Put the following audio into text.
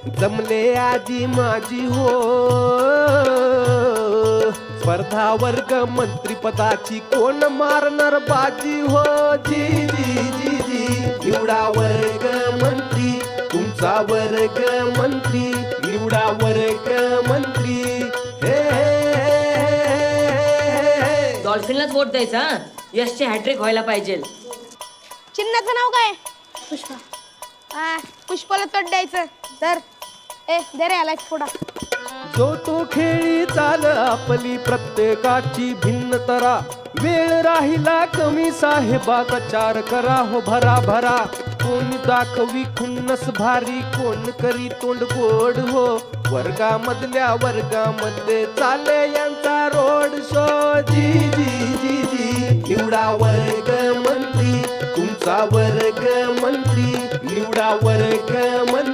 जमले आजी माझी हो, स्पर्धा वर्ग मंत्रिपदाची कोण मारणार बाजी हो. जी जी जी जी निवडा वर्ग मंत्री, तुमचा वर्ग मंत्री, निवडा वर्ग मंत्री. हे डॉल्फिनलाच वोट द्यायचा हा? यशचे हॅट्रिक व्हायला पाहिजे. चिन्हाचं नाव काय? पुष्पा. हा, पुष्पाला तोट द्यायचं. तर दे रे आला थोडा. जो तो खेळी चाल आपली प्रत्येकाची भिन्न तरा, वेळ राहिला कमी साहेबाचा चार करा हो भरा भरा. कोण दाखवी खुन्नस भारी, कोण करी तोंड गोड हो, वर्गामधल्या वर्गामध्ये चाले यांचा रोड शो. जी जी जी जी निवडा वर्ग मंत्री, तुमचा वर्ग मंत्री, निवडा वर्ग मंत्री.